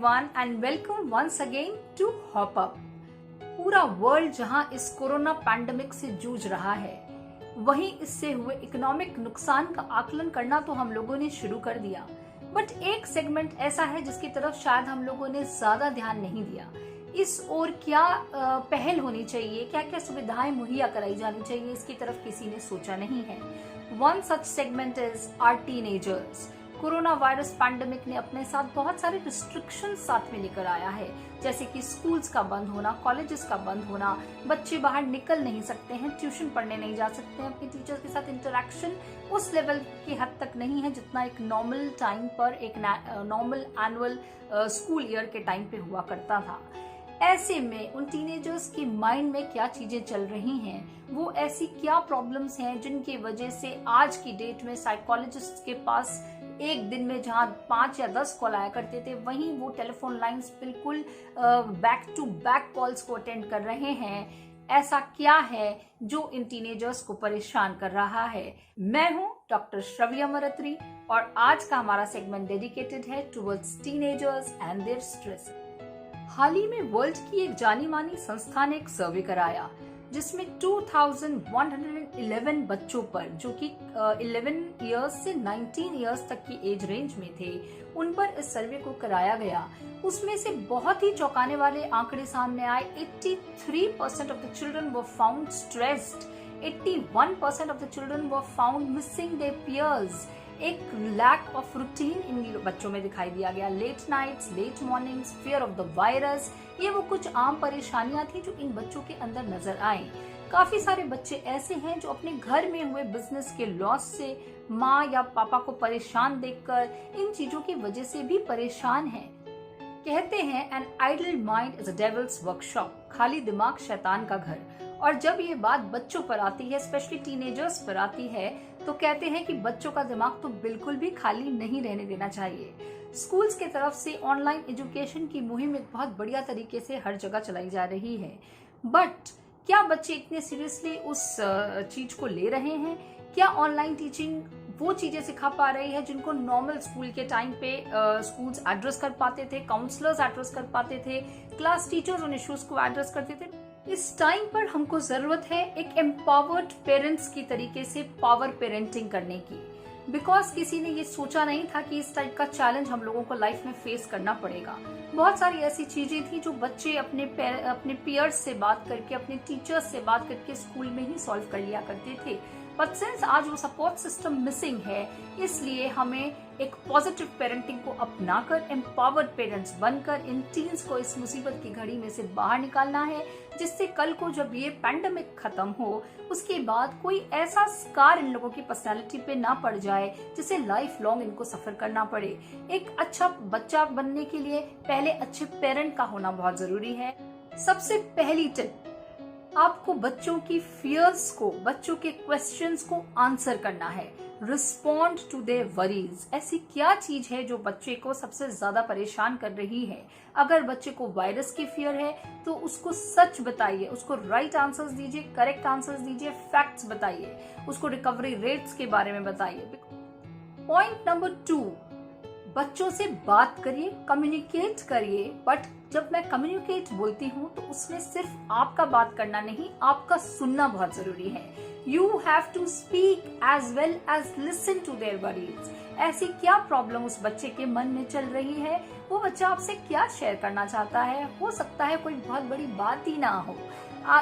everyone and welcome once again to Hop Up। पूरा world जहां इस कोरोना पैंडेमिक से जूझ रहा है, वहीं इससे हुए इकोनॉमिक नुकसान का आकलन करना तो हम लोगों ने शुरू कर दिया। बट एक सेगमेंट ऐसा है जिसकी तरफ शायद हम लोगों ने ज्यादा ध्यान नहीं दिया। इस ओर क्या पहल होनी चाहिए, क्या क्या सुविधाएं मुहैया कराई जानी चाहिए, इसकी तरफ किसी ने सोचा नहीं है। One such segment is our teenagers. Corona virus pandemic ने अपने साथ बहुत सारे रिस्ट्रिक्शन साथ में लेकर आया है, जैसे कि स्कूल्स का बंद होना, कॉलेजेस का बंद होना, बच्चे बाहर निकल नहीं सकते हैं, ट्यूशन पढ़ने नहीं जा सकते हैं, अपने टीचर्स के साथ इंटरेक्शन उस लेवल की हद तक नहीं है जितना एक नॉर्मल टाइम पर, एक नॉर्मल एनुअल स्कूल ईयर के टाइम पे हुआ करता था। ऐसे में उन टीनेजर्स की माइंड में क्या चीजें चल रही हैं, वो ऐसी क्या प्रॉब्लम्स हैं जिनकी वजह से आज की डेट में साइकोलॉजिस्ट के पास एक दिन में जहां 5 या 10 कॉल आया करते थे, वहीं वो टेलीफोन लाइंस बिल्कुल बैक टू बैक कॉल्स को अटेंड कर रहे हैं। ऐसा क्या है जो इन टीनेजर्स को परेशान कर रहा है? मैं हूं डॉक्टर श्रव्या मरत्री और आज का हमारा सेगमेंट डेडिकेटेड है towards teenagers and their stress. हाल ही में वर्ल्ड की एक जानी मानी संस्था ने एक सर्वे कराया जिसमें 2111 बच्चों पर, जो कि 11 इयर्स से 19 इयर्स तक की एज रेंज में थे, उन पर इस सर्वे को कराया गया। उसमें से बहुत ही चौंकाने वाले आंकड़े सामने आए। 83% of the children were found stressed, 81% of the children were found missing their peers. एक लैक ऑफ रूटीन इन बच्चों में दिखाई दिया गया। Late nights, late mornings, fear of the virus, ये वो कुछ आम परेशानियां थी जो इन बच्चों के अंदर नजर आई। काफी सारे बच्चे ऐसे हैं जो अपने घर में हुए बिजनेस के लॉस से, माँ या पापा को परेशान देखकर, इन चीजों की वजह से भी परेशान हैं। कहते हैं an idle mind is a devil's workshop, खाली दिमाग शैतान का घर। और जब ये बात बच्चों पर आती है, स्पेशली टीनेजर्स पर आती है, तो कहते हैं कि बच्चों का दिमाग तो बिल्कुल भी खाली नहीं रहने देना चाहिए। स्कूल्स के तरफ से ऑनलाइन एजुकेशन की मुहिम एक बहुत बढ़िया तरीके से हर जगह चलाई जा रही है। बट क्या बच्चे इतने सीरियसली उस चीज को ले रहे हैं? क्या ऑनलाइन टीचिंग वो चीजें सिखा पा रही है जिनको नॉर्मल स्कूल के टाइम पे स्कूल्स एड्रेस कर पाते थे, काउंसलर्स एड्रेस कर पाते थे, क्लास टीचर्स उन इश्यूज को एड्रेस करते थे? इस टाइम पर हमको जरूरत है एक एम्पावर्ड पेरेंट्स की तरीके से पावर पेरेंटिंग करने की। बिकॉज किसी ने ये सोचा नहीं था कि इस टाइप का चैलेंज हम लोगों को लाइफ में फेस करना पड़ेगा। बहुत सारी ऐसी चीजें थी जो बच्चे अपने पीयर्स से बात करके, अपने टीचर्स से बात करके स्कूल में ही सॉल्व कर लिया करते थे। बट सिंस आज वो सपोर्ट सिस्टम मिसिंग है, इसलिए हमें एक पॉजिटिव पेरेंटिंग को अपनाकर, एम्पावर्ड पेरेंट्स बनकर इन टीन्स को इस मुसीबत की घड़ी में से बाहर निकालना है, जिससे कल को जब ये पैंडेमिक खत्म हो, उसके बाद कोई ऐसा स्कार इन लोगों की पर्सनालिटी पे ना पड़ जाए जिसे लाइफ लॉन्ग इनको सफर करना पड़े। एक अच्छा बच्चा बनने के लिए पहले अच्छे पेरेंट का होना बहुत जरूरी है। सबसे पहली टिप, आपको बच्चों की फियर्स को, बच्चों के क्वेश्चंस को आंसर करना है। Respond to their worries. ऐसी क्या चीज है जो बच्चे को सबसे ज्यादा परेशान कर रही है? अगर बच्चे को वायरस की फियर है तो उसको सच बताइए, उसको राइट आंसर्स दीजिए, करेक्ट आंसर्स दीजिए, फैक्ट्स बताइए, उसको रिकवरी रेट्स के बारे में बताइए। पॉइंट नंबर 2, बच्चों से बात करिए, कम्युनिकेट करिए। बट जब मैं कम्युनिकेट बोलती हूँ तो उसमें सिर्फ आपका बात करना नहीं, आपका सुनना बहुत जरूरी है। You have to speak as well as listen to their worries। ऐसी क्या प्रॉब्लम उस बच्चे के मन में चल रही है, वो बच्चा आपसे क्या शेयर करना चाहता है। हो सकता है कोई बहुत बड़ी बात ही ना हो,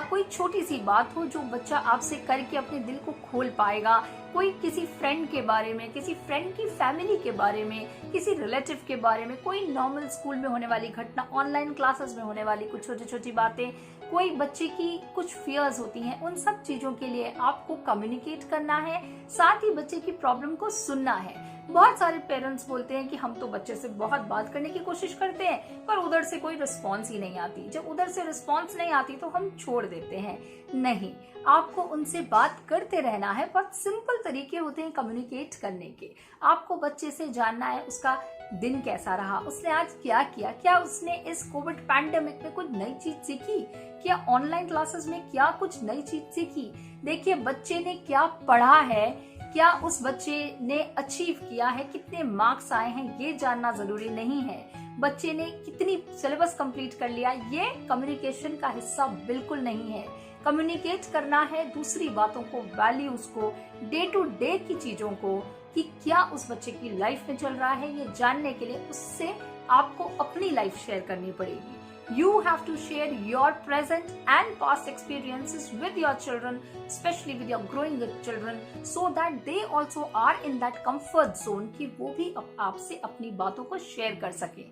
कोई छोटी सी बात हो जो बच्चा आपसे करके अपने दिल को खोल पाएगा। कोई किसी फ्रेंड के बारे में, किसी फ्रेंड की फैमिली के बारे में, किसी रिलेटिव के बारे में, कोई नॉर्मल स्कूल में होने वाली घटना, ऑनलाइन क्लासेस में होने वाली कुछ छोटी छोटी बातें, कोई बच्चे की कुछ फियर्स होती हैं, उन सब चीजों के लिए आपको कम्युनिकेट करना है, साथ ही बच्चे की प्रॉब्लम को सुनना है। बहुत सारे पेरेंट्स बोलते हैं कि हम तो बच्चे से बहुत बात करने की कोशिश करते हैं पर उधर से कोई रिस्पॉन्स ही नहीं आती। जब उधर से रिस्पॉन्स नहीं आती तो हम छोड़ देते हैं। नहीं, आपको उनसे बात करते रहना है। बहुत सिंपल तरीके होते हैं कम्युनिकेट करने के। आपको बच्चे से जानना है उसका दिन कैसा रहा, उसने आज क्या किया, क्या उसने इस कोविड पैंडेमिक में कुछ नई चीज सीखी, क्या ऑनलाइन क्लासेस में क्या कुछ नई चीज सीखी। देखिए बच्चे ने क्या पढ़ा है, क्या उस बच्चे ने अचीव किया है, कितने मार्क्स आए हैं, ये जानना जरूरी नहीं है। बच्चे ने कितनी सिलेबस कंप्लीट कर लिया, ये कम्युनिकेशन का हिस्सा बिल्कुल नहीं है। कम्युनिकेट करना है दूसरी बातों को, वैल्यूज को, डे टू डे की चीजों को, कि क्या उस बच्चे की लाइफ में चल रहा है, ये जानने के लिए उससे आपको अपनी लाइफ शेयर करनी पड़ेगी। You have to share your present and past experiences with your children, especially with your growing up children, so that they also are in that comfort zone कि वो भी आपसे अपनी बातों को शेयर कर सके।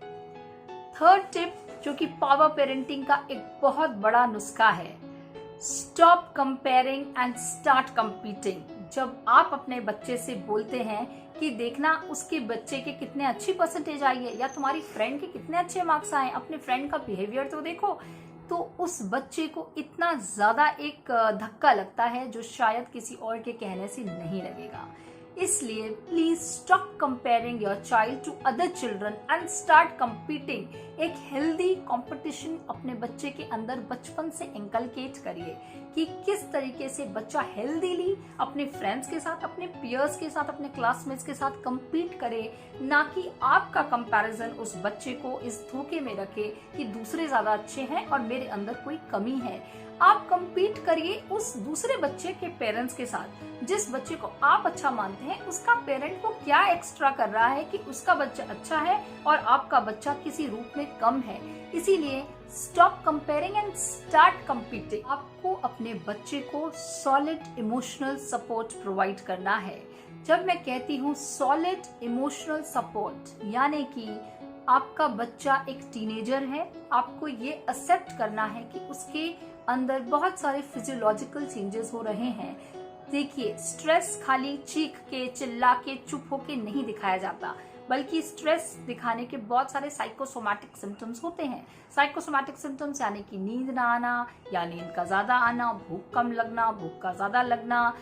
थर्ड टिप, जो कि पावर पेरेंटिंग का एक बहुत बड़ा नुस्खा है, stop comparing and start competing. जब आप अपने बच्चे से बोलते हैं कि देखना उसके बच्चे के कितने अच्छी परसेंटेज आई है या तुम्हारी फ्रेंड के कितने अच्छे मार्क्स आए, अपने फ्रेंड का बिहेवियर तो देखो, तो उस बच्चे को इतना ज्यादा एक धक्का लगता है जो शायद किसी और के कहने से नहीं लगेगा। इसलिए please stop comparing your child to other children and start competing. एक हेल्दी कंपटीशन अपने बच्चे के अंदर बचपन से इंकलकेट करिए कि किस तरीके से बच्चा हेल्दीली अपने फ्रेंड्स के साथ, अपने पियर्स के साथ, अपने क्लासमेट्स के साथ compete करे, ना कि आपका कंपैरिजन उस बच्चे को इस धोखे में रखे कि दूसरे ज्यादा अच्छे हैं और मेरे अंदर कोई कमी है। आप compete करिए उस दूसरे बच्चे के पेरेंट्स के साथ। जिस बच्चे को आप अच्छा मानते हैं उसका पेरेंट को क्या एक्स्ट्रा कर रहा है कि उसका बच्चा अच्छा है और आपका बच्चा किसी रूप में कम है। इसीलिए stop comparing and start competing. आपको अपने बच्चे को सॉलिड इमोशनल सपोर्ट प्रोवाइड करना है। जब मैं कहती हूँ सॉलिड इमोशनल सपोर्ट, यानी कि आपका बच्चा एक टीनेजर है, आपको ये एक्सेप्ट करना है कि उसके अंदर बहुत सारे फिजियोलॉजिकल चेंजेस हो रहे हैं। देखिए, स्ट्रेस खाली चीख के, चिल्ला के, चुप होके नहीं दिखाया जाता, बल्कि स्ट्रेस दिखाने के बहुत सारे साइकोसोमैटिक सिम्टम्स होते हैं। साइकोसोमैटिक सिम्टम्स यानी कि नींद ना आना या नींद का ज्यादा आना, भूख कम लगना, भूख का ज्यादा लगना,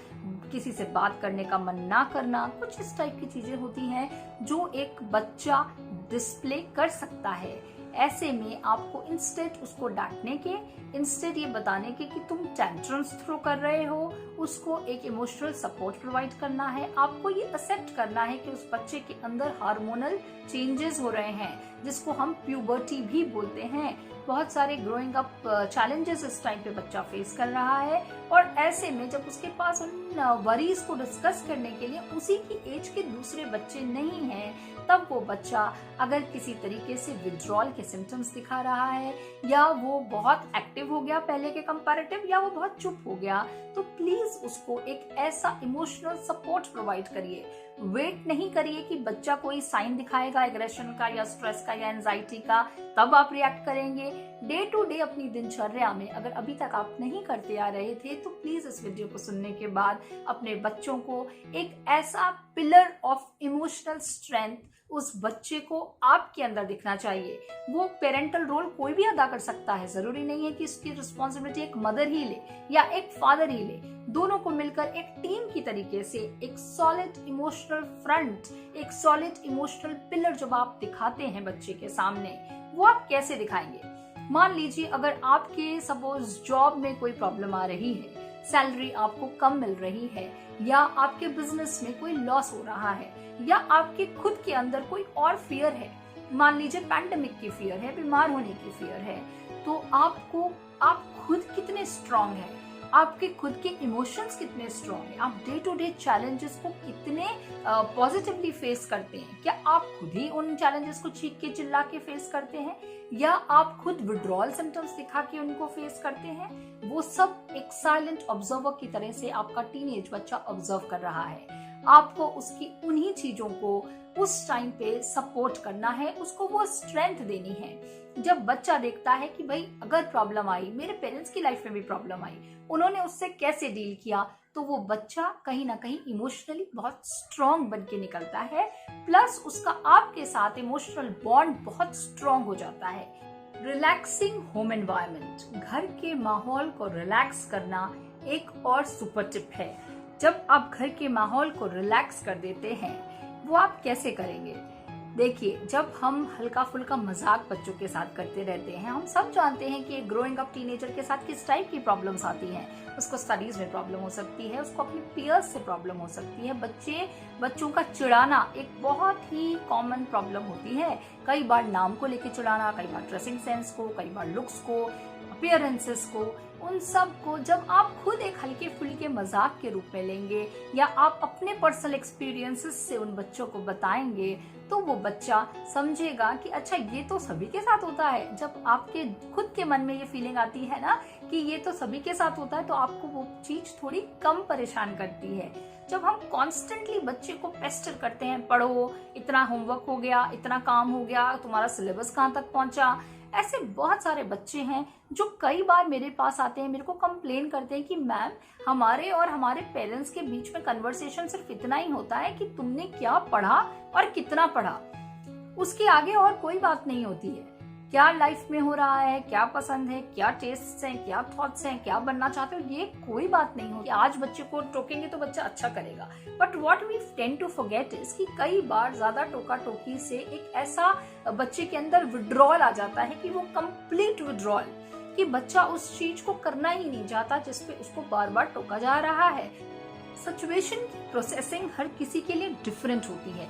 किसी से बात करने का मन ना करना, कुछ इस टाइप की चीजें होती हैं जो एक बच्चा डिस्प्ले कर सकता है। ऐसे में आपको इंस्टेड उसको डांटने के, इंस्टेड ये बताने के कि तुम टेंट्रम्स थ्रो कर रहे हो, उसको एक इमोशनल सपोर्ट प्रोवाइड करना है। आपको ये एक्सेप्ट करना है कि उस बच्चे के अंदर हार्मोनल चेंजेस हो रहे हैं, जिसको हम प्यूबर्टी भी बोलते हैं। बहुत सारे ग्रोइंग अप चैलेंजेस इस टाइम पे बच्चा फेस कर रहा है, और ऐसे में जब उसके पास उन वरीज को डिस्कस करने के लिए उसी की एज के दूसरे बच्चे नहीं हैं, तब वो बच्चा अगर किसी तरीके से विड्रॉल के सिम्टम्स दिखा रहा है, या वो बहुत एक्टिव हो गया पहले के कंपैरेटिव, या वो बहुत चुप हो गया, तो प्लीज उसको एक ऐसा इमोशनल सपोर्ट प्रोवाइड करिए। वेट नहीं करिए कि बच्चा कोई साइन दिखाएगा एग्रेशन का या स्ट्रेस का या एंजाइटी का, तब आप रिएक्ट करेंगे। डे टू डे अपनी दिनचर्या में अगर अभी तक आप नहीं करते आ रहे थे, तो प्लीज इस वीडियो को सुनने के बाद अपने बच्चों को एक ऐसा पिलर ऑफ इमोशनल स्ट्रेंथ उस बच्चे को आपके अंदर दिखना चाहिए। वो पेरेंटल रोल कोई भी अदा कर सकता है, जरूरी नहीं है कि इसकी रिस्पॉन्सिबिलिटी एक मदर ही ले या एक फादर ही ले। दोनों को मिलकर एक टीम की तरीके से एक सॉलिड इमोशनल फ्रंट, एक सॉलिड इमोशनल पिलर जब आप दिखाते हैं बच्चे के सामने, वो आप कैसे दिखाएंगे? मान लीजिए अगर आपके सपोज जॉब में कोई प्रॉब्लम आ रही है, सैलरी आपको कम मिल रही है, या आपके बिजनेस में कोई लॉस हो रहा है, या आपके खुद के अंदर कोई और फियर है, मान लीजिए पैंडेमिक की फियर है, बीमार होने की फियर है, तो आप खुद कितने स्ट्रांग हैं, आपके खुद के इमोशंस कितने स्ट्रांग हैं, आप डे टू डे चैलेंजेस को कितने पॉजिटिवली फेस करते हैं? क्या आप खुद ही उन चैलेंजेस को चीख के चिल्ला के फेस करते हैं, या आप खुद विड्रॉल सिम्टम्स दिखा के उनको फेस करते हैं? वो सब एक साइलेंट ऑब्जर्वर की तरह से आपका टीनेज बच्चा ऑब्जर्व कर रहा है। आपको उसकी उन्हीं चीजों को उस टाइम पे सपोर्ट करना है, उसको वो स्ट्रेंथ देनी है। जब बच्चा देखता है कि भाई अगर प्रॉब्लम आई, मेरे पेरेंट्स की लाइफ में भी प्रॉब्लम आई, उन्होंने उससे कैसे डील किया, तो वो बच्चा कहीं ना कहीं इमोशनली बहुत स्ट्रांग बन के निकलता है। प्लस उसका आपके साथ इमोशनल बॉन्ड बहुत स्ट्रांग हो जाता है। रिलैक्सिंग होम एनवायरनमेंट, घर के माहौल को रिलैक्स करना एक और सुपर टिप है। जब आप घर के माहौल को रिलैक्स कर देते हैं, वो आप कैसे करेंगे? देखिए, जब हम हल्का फुल्का मजाक बच्चों के साथ करते रहते हैं, हम सब जानते हैं कि ग्रोइंग अप टीनेजर के साथ किस टाइप की प्रॉब्लम्स आती हैं। उसको स्टडीज में प्रॉब्लम हो सकती है, उसको अपने पीयर्स से प्रॉब्लम हो सकती है। बच्चों का चिढ़ाना एक बहुत ही कॉमन प्रॉब्लम होती है। कई बार नाम को लेके चिढ़ाना, कई बार ड्रेसिंग सेंस को, कई बार लुक्स को, अपीयरेंसेस को, उन सब को जब आप खुद एक हल्के फुल्के मजाक के रूप में लेंगे या आप अपने पर्सनल एक्सपीरियंसेस से उन बच्चों को बताएंगे, तो वो बच्चा समझेगा कि अच्छा ये तो सभी के साथ होता है। जब आपके खुद के मन में ये फीलिंग आती है ना कि ये तो सभी के साथ होता है, तो आपको वो चीज थोड़ी कम परेशान करती है। जब हम कॉन्स्टेंटली बच्चे को पेस्टर करते हैं, पढ़ो, इतना होमवर्क हो गया, इतना काम हो गया, तुम्हारा सिलेबस कहाँ तक पहुंचा, ऐसे बहुत सारे बच्चे हैं जो कई बार मेरे पास आते हैं, मेरे को कंप्लेन करते हैं कि मैम, हमारे और हमारे पेरेंट्स के बीच में कन्वर्सेशन सिर्फ इतना ही होता है कि तुमने क्या पढ़ा और कितना पढ़ा, उसके आगे और कोई बात नहीं होती है। क्या लाइफ में हो रहा है, क्या पसंद है, क्या टेस्ट हैं, क्या थॉट्स हैं, क्या बनना चाहते हो, ये कोई बात नहीं होगी। आज बच्चे को टोकेंगे तो बच्चा अच्छा करेगा, but what we tend to forget is कि कई बार ज्यादा टोका टोकी से एक ऐसा बच्चे के अंदर विड्रॉल आ जाता है कि वो कंप्लीट विड्रॉल, कि बच्चा उस चीज को करना ही नहीं चाहता जिसपे उसको बार बार टोका जा रहा है। सिचुएशन की प्रोसेसिंग हर किसी के लिए डिफरेंट होती है।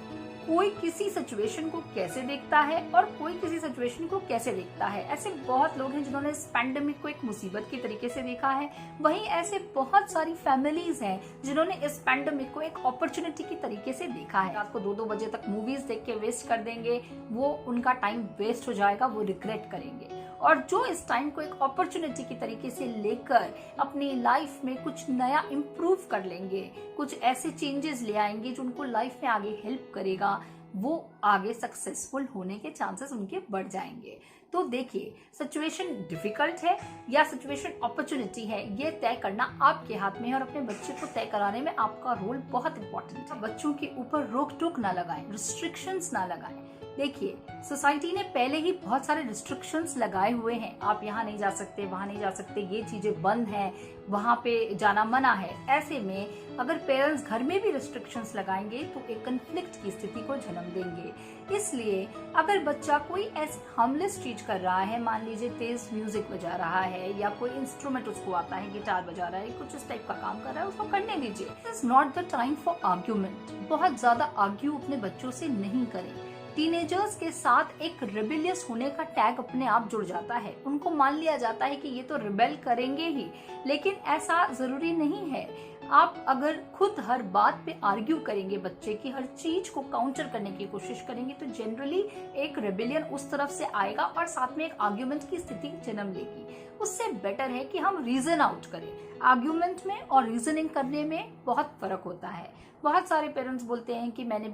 कोई किसी सिचुएशन को कैसे देखता है और कोई किसी सिचुएशन को कैसे देखता है। ऐसे बहुत लोग हैं जिन्होंने इस पैंडेमिक को एक मुसीबत के तरीके से देखा है, वहीं ऐसे बहुत सारी फैमिलीज हैं जिन्होंने इस पैंडेमिक को एक अपॉर्चुनिटी की तरीके से देखा है। रात को 2-2 बजे तक मूवीज देख के वेस्ट कर देंगे, वो उनका टाइम वेस्ट हो जाएगा, वो रिग्रेट करेंगे। और जो इस टाइम को एक अपॉर्चुनिटी की तरीके से लेकर अपनी लाइफ में कुछ नया इम्प्रूव कर लेंगे, कुछ ऐसे चेंजेस ले आएंगे जो उनको लाइफ में आगे हेल्प करेगा, वो आगे सक्सेसफुल होने के चांसेस उनके बढ़ जाएंगे। तो देखिए, सिचुएशन डिफिकल्ट है या सिचुएशन अपॉर्चुनिटी है, ये तय करना आपके हाथ में है और अपने बच्चे को तय कराने में आपका रोल बहुत इंपॉर्टेंट है। बच्चों के ऊपर रोक टोक ना लगाएं, रिस्ट्रिक्शंस ना लगाएं। देखिए, सोसाइटी ने पहले ही बहुत सारे रिस्ट्रिक्शंस लगाए हुए हैं। आप यहाँ नहीं जा सकते, वहाँ नहीं जा सकते, ये चीजें बंद हैं, वहाँ पे जाना मना है। ऐसे में अगर पेरेंट्स घर में भी रिस्ट्रिक्शंस लगाएंगे तो एक कन्फ्लिक्ट की स्थिति को जन्म देंगे। इसलिए अगर बच्चा कोई ऐसी हार्मलेस चीज कर रहा है, मान लीजिए तेज म्यूजिक बजा रहा है या कोई इंस्ट्रूमेंट उसको आता है, गिटार बजा रहा है, कुछ इस टाइप का काम कर रहा है, उसको करने दीजिए। It is not the time for argument. बहुत ज्यादा आर्ग्यू अपने बच्चों से नहीं करें। टीनेजर्स के साथ एक रिबेलियस होने का टैग अपने आप जुड़ जाता है। उनको मान लिया जाता है कि ये तो रिबेल करेंगे ही, लेकिन ऐसा जरूरी नहीं है। आप अगर खुद हर बात पे आर्ग्यू करेंगे, बच्चे की हर चीज को काउंटर करने की कोशिश करेंगे, तो जनरली एक रेबेलियन उस तरफ से आएगा और साथ में एक आर्ग्यूमेंट की स्थिति जन्म लेगी। उससे बेटर है कि हम रीजन आउट करें। आर्ग्यूमेंट में और रीजनिंग करने में बहुत फर्क होता है। बहुत सारे पेरेंट्स बोलते हैं कि मैंने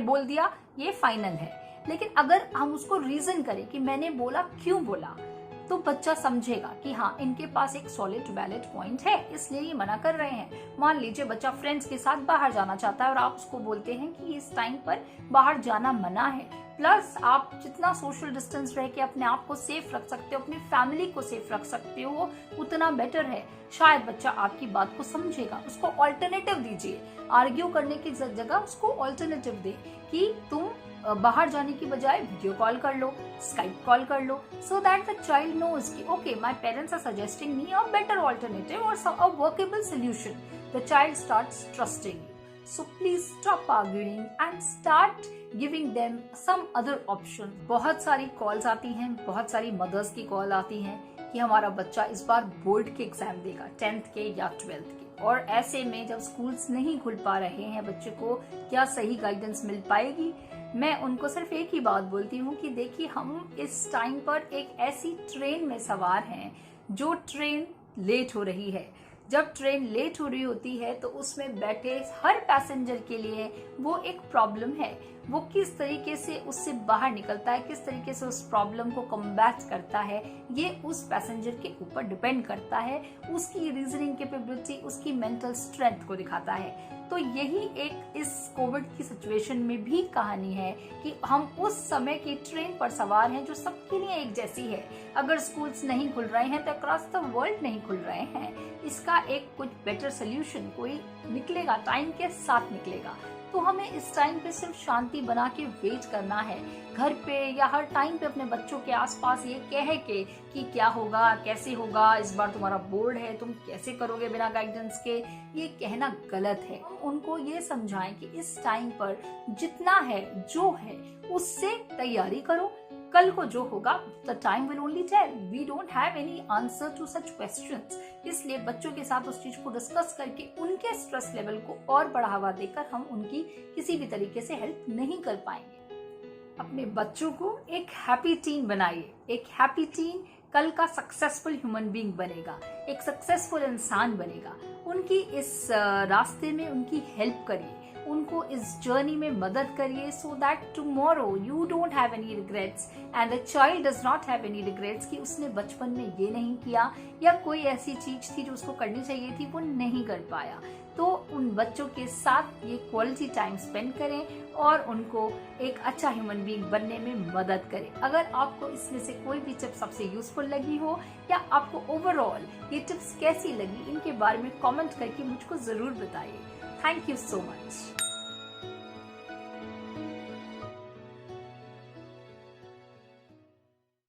बोल दिया, ये फाइनल है। लेकिन अगर हम उसको रीजन करें कि मैंने बोला, क्यों बोला, तो बच्चा समझेगा कि हाँ, इनके पास एक सॉलिड वैलिड पॉइंट है, इसलिए ये मना कर रहे हैं। मान लीजिए बच्चा फ्रेंड्स के साथ बाहर जाना चाहता है और आप उसको बोलते हैं कि इस टाइम पर बाहर जाना मना है, प्लस आप जितना सोशल डिस्टेंस रह के अपने आप को सेफ रख सकते हो, अपनी फैमिली को सेफ रख सकते हो, उतना बेटर है। शायद बच्चा आपकी बात को समझेगा। उसको ऑल्टरनेटिव दीजिए। आर्ग्यू करने की जगह उसको ऑल्टरनेटिव दे कि तुम बाहर जाने की बजाय वीडियो कॉल कर लो, स्काइप कॉल कर लो, so that the child knows कि okay, my parents are suggesting me a better alternative और a workable solution. The child starts trusting you. So please stop arguing and start giving them some other option. बहुत सारी calls आती हैं, बहुत सारी mother's की call आती हैं कि हमारा बच्चा इस बार बोर्ड के एग्जाम देगा, 10th के या 12th के, और ऐसे में जब स्कूल्स नहीं खुल पा रहे हैं, बच्चे को क्या सही गाइडेंस मिल पाएगी। मैं उनको सिर्फ एक ही बात बोलती हूँ कि देखिए, हम इस टाइम पर एक ऐसी ट्रेन में सवार हैं जो ट्रेन लेट हो रही है। जब ट्रेन लेट हो रही होती है तो उसमें बैठे हर पैसेंजर के लिए वो एक प्रॉब्लम है। वो किस तरीके से उससे बाहर निकलता है, किस तरीके से उस प्रॉब्लम को कम्बैट करता है, ये उस पैसेंजर के ऊपर डिपेंड करता है। उसकी रीजनिंग कैपेबिलिटी, उसकी मेंटल स्ट्रेंथ को दिखाता है। तो यही एक इस कोविड की सिचुएशन में भी कहानी है कि हम उस समय की ट्रेन पर सवार हैं जो सबके लिए एक जैसी है। अगर स्कूल्स नहीं खुल रहे हैं तो अक्रॉस द वर्ल्ड नहीं खुल रहे हैं, इसका एक कुछ बेटर सोल्यूशन कोई निकलेगा, टाइम के साथ निकलेगा। तो तो हमें इस टाइम पे सिर्फ शांति बना के वेट करना है, घर पे या हर टाइम पे अपने बच्चों के आसपास ये कह के कि क्या होगा, कैसे होगा, इस बार तुम्हारा बोर्ड है, तुम कैसे करोगे बिना गाइडेंस के, ये कहना गलत है। उनको ये समझाएं कि इस टाइम पर जितना है जो है उससे तैयारी करो, कल को जो होगा the time will only tell, we don't have any answer to such questions. इसलिए बच्चों के साथ उस चीज को डिस्कस करके उनके स्ट्रेस लेवल को और बढ़ावा देकर हम उनकी किसी भी तरीके से हेल्प नहीं कर पाएंगे। अपने बच्चों को एक हैप्पी टीन बनाइए। एक हैप्पी टीन कल का सक्सेसफुल ह्यूमन बीइंग बनेगा, एक सक्सेसफुल इंसान बनेगा। उनकी इस रास्ते में उनकी हेल्प करिए, उनको इस जर्नी में मदद करिए, so that tomorrow you don't have any regrets and the child does not have any regrets कि उसने बचपन में ये नहीं किया या कोई ऐसी चीज थी जो उसको करनी चाहिए थी वो नहीं कर पाया। तो उन बच्चों के साथ ये क्वालिटी टाइम स्पेंड करें और उनको एक अच्छा ह्यूमन बीइंग बनने में मदद करें। अगर आपको इसमें से कोई भी टिप्स आपसे यूजफुल लगी हो या आपको ओवरऑल ये टिप्स कैसी लगी, इनके बारे में कमेंट करके मुझको जरूर बताइए। Thank you so much.